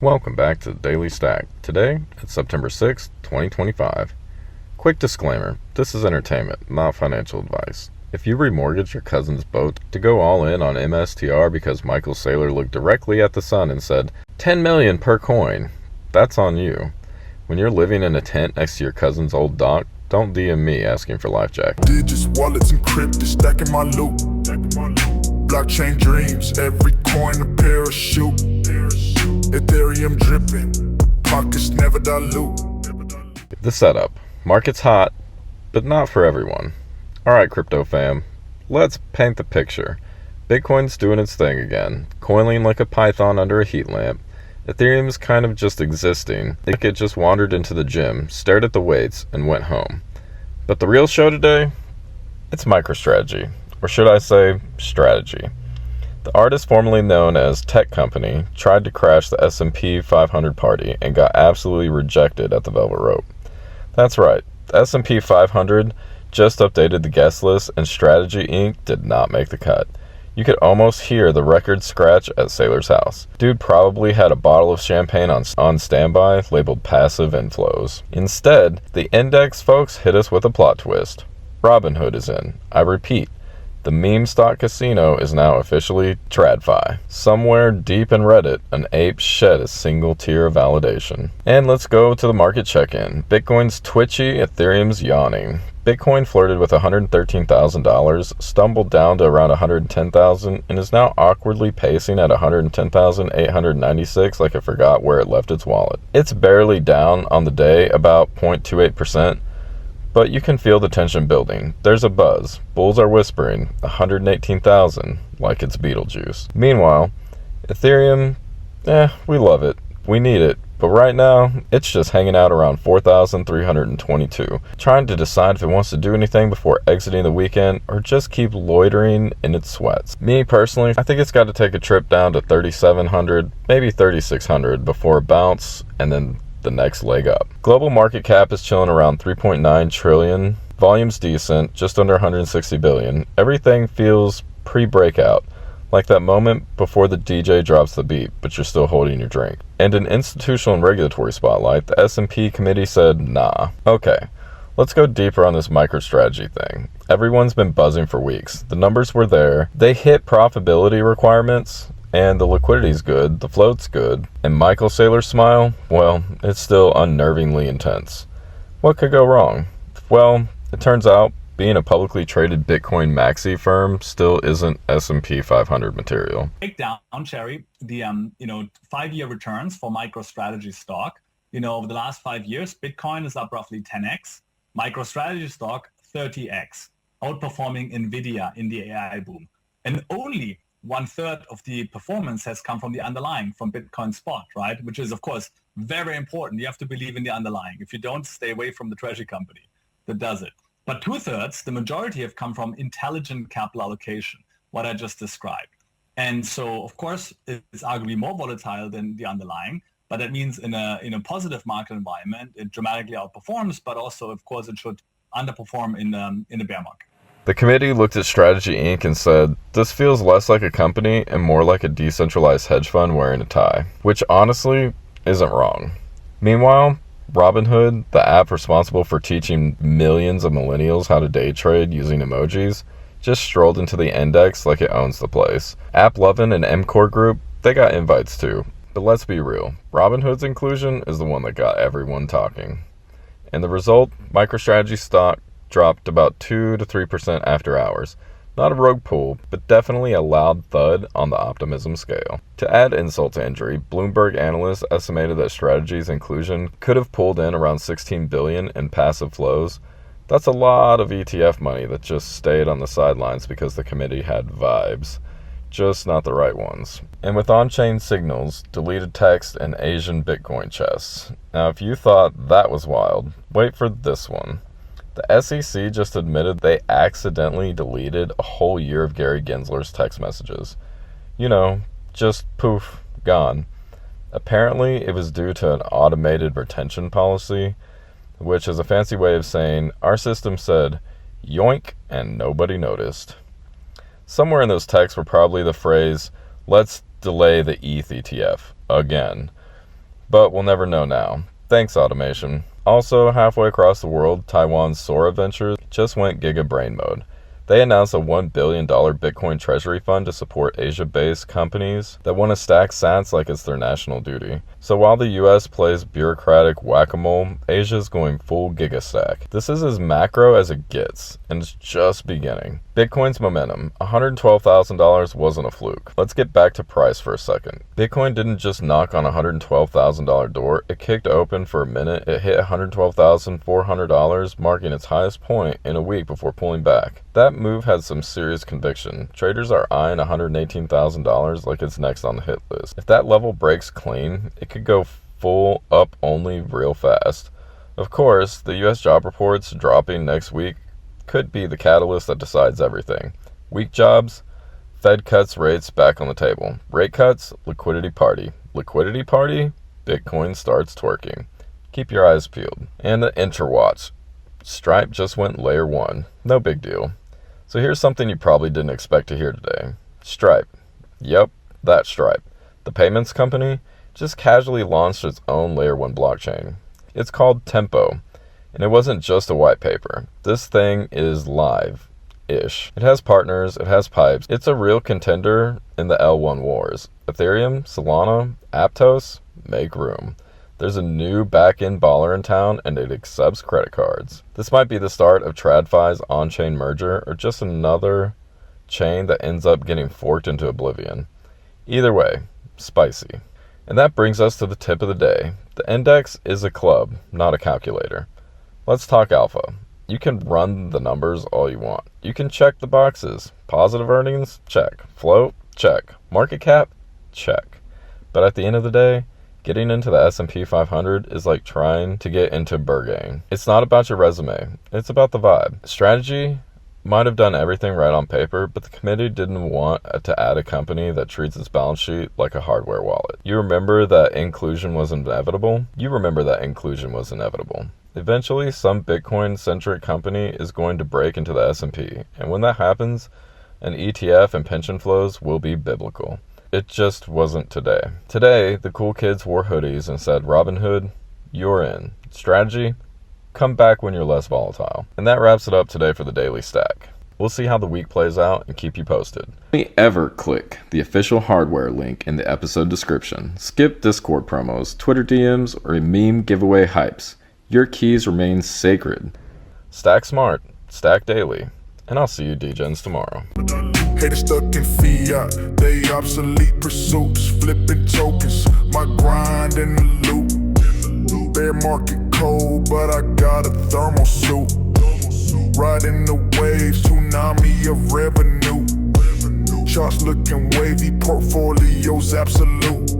Welcome back to the Daily Stack. Today, it's September 6th, 2025. Quick disclaimer, this is entertainment, not financial advice. If you remortgage your cousin's boat to go all in on MSTR because Michael Saylor looked directly at the sun and said, 10 million per coin, that's on you. When you're living in a tent next to your cousin's old dock, don't DM me asking for life jacket. Digits, wallets encrypted, stacking my loot. Blockchain dreams, every coin a parachute. Ethereum dripping, pockets never dilute. The setup. Market's hot, but not for everyone. Alright, crypto fam, let's paint the picture. Bitcoin's doing its thing again, coiling like a python under a heat lamp. Ethereum's kind of just existing, like it just wandered into the gym, stared at the weights, and went home. But the real show today? It's MicroStrategy, or should I say, strategy. The artist formerly known as Tech Company tried to crash the S&P 500 party and got absolutely rejected at the Velvet Rope. That's right, the S&P 500 just updated the guest list and Strategy Inc. did not make the cut. You could almost hear the record scratch at Saylor's house. Dude probably had a bottle of champagne on standby labeled passive inflows. Instead, the index folks hit us with a plot twist. Robinhood is in. I repeat. The meme stock casino is now officially TradFi. Somewhere deep in Reddit, an ape shed a single tier of validation. And let's go to the market check-in. Bitcoin's twitchy, Ethereum's yawning. Bitcoin flirted with $113,000, stumbled down to around $110,000, and is now awkwardly pacing at $110,896 like it forgot where it left its wallet. It's barely down on the day, about 0.28%. But you can feel the tension building. There's a buzz. Bulls are whispering 118,000 like it's Beetlejuice. Meanwhile, Ethereum, we love it. We need it. But right now, it's just hanging out around 4,322, trying to decide if it wants to do anything before exiting the weekend or just keep loitering in its sweats. Me personally, I think it's got to take a trip down to 3,700, maybe 3,600 before a bounce and then the next leg up. Global market cap is chilling around 3.9 trillion. Volume's decent, just under 160 billion. Everything feels pre-breakout, like that moment before the DJ drops the beat, but you're still holding your drink. And in institutional and regulatory spotlight, the S&P committee said, nah. Okay, let's go deeper on this MicroStrategy thing. Everyone's been buzzing for weeks. The numbers were there. They hit profitability requirements, and the liquidity's good, the float's good, and Michael Saylor's smile, well, it's still unnervingly intense. What could go wrong? Well, it turns out being a publicly traded Bitcoin maxi firm still isn't S&P 500 material. Break down, Cherry, the 5-year returns for MicroStrategy stock. Over the last 5 years, Bitcoin is up roughly 10x, MicroStrategy stock 30x, outperforming Nvidia in the AI boom. And only 1/3 of the performance has come from the underlying, from Bitcoin spot, right? Which is, of course, very important. You have to believe in the underlying. If you don't, stay away from the treasury company that does it. But 2/3, the majority have come from intelligent capital allocation, what I just described. And so, of course, it's arguably more volatile than the underlying, but that means in a positive market environment, it dramatically outperforms, but also, of course, it should underperform in a bear market. The committee looked at Strategy Inc. and said, this feels less like a company and more like a decentralized hedge fund wearing a tie, which honestly isn't wrong. Meanwhile, Robinhood, the app responsible for teaching millions of millennials how to day trade using emojis, just strolled into the index like it owns the place. AppLovin and MCore Group, they got invites too. But let's be real, Robinhood's inclusion is the one that got everyone talking. And the result, MicroStrategy stock dropped about 2 to 3% after hours. Not a rogue pull, but definitely a loud thud on the optimism scale. To add insult to injury, Bloomberg analysts estimated that Strategy's inclusion could have pulled in around 16 billion in passive flows. That's a lot of ETF money that just stayed on the sidelines because the committee had vibes, just not the right ones. And with on-chain signals, deleted text, and Asian Bitcoin chests. Now, if you thought that was wild, wait for this one. The SEC just admitted they accidentally deleted a whole year of Gary Gensler's text messages. Just poof, gone. Apparently, it was due to an automated retention policy, which is a fancy way of saying our system said yoink and nobody noticed. Somewhere in those texts were probably the phrase, let's delay the ETH ETF again. But we'll never know now. Thanks, automation. Also, halfway across the world, Taiwan's Sora Ventures just went Giga Brain mode. They announced a $1 billion Bitcoin treasury fund to support Asia-based companies that want to stack sats like it's their national duty. So while the US plays bureaucratic whack-a-mole, Asia's going full gigastack. This is as macro as it gets, and it's just beginning. Bitcoin's momentum, $112,000 wasn't a fluke. Let's get back to price for a second. Bitcoin didn't just knock on a $112,000 door, it kicked open for a minute, it hit $112,400, marking its highest point in a week before pulling back. That move had some serious conviction. Traders are eyeing $118,000 like it's next on the hit list. If that level breaks clean, it could go full up only real fast. Of course, the US job reports dropping next week could be the catalyst that decides everything. Weak jobs, Fed cuts rates back on the table. Rate cuts, liquidity party. Liquidity party, Bitcoin starts twerking. Keep your eyes peeled. And the Interwatch. Stripe just went layer 1. No big deal. So here's something you probably didn't expect to hear today. Stripe. Yep, that Stripe. The payments company just casually launched its own layer 1 blockchain. It's called Tempo. And it wasn't just a white paper. This thing is live-ish. It has partners, it has pipes. It's a real contender in the L1 wars. Ethereum, Solana, Aptos, make room. There's a new back-end baller in town and it accepts credit cards. This might be the start of TradFi's on-chain merger or just another chain that ends up getting forked into oblivion. Either way, spicy. And that brings us to the tip of the day. The index is a club, not a calculator. Let's talk alpha. You can run the numbers all you want. You can check the boxes. Positive earnings? Check. Float? Check. Market cap? Check. But at the end of the day, getting into the S&P 500 is like trying to get into Burgain. It's not about your resume. It's about the vibe. Strategy might have done everything right on paper, but the committee didn't want to add a company that treats its balance sheet like a hardware wallet. You remember that inclusion was inevitable? Eventually, some Bitcoin-centric company is going to break into the S&P, and when that happens, an ETF and pension flows will be biblical. It just wasn't today. Today, the cool kids wore hoodies and said, Robinhood, you're in. Strategy, come back when you're less volatile. And that wraps it up today for the Daily Stack. We'll see how the week plays out and keep you posted. Only ever click the official hardware link in the episode description. Skip Discord promos, Twitter DMs, or meme giveaway hypes. Your keys remain sacred. Stack smart, stack daily, and I'll see you DGens tomorrow. Haters stuck in fiat, they obsolete pursuits, flipping tokens, my grind in the loop. Bear market cold, but I got a thermal suit. Riding the waves, tsunami of revenue. Charts looking wavy, portfolios absolute.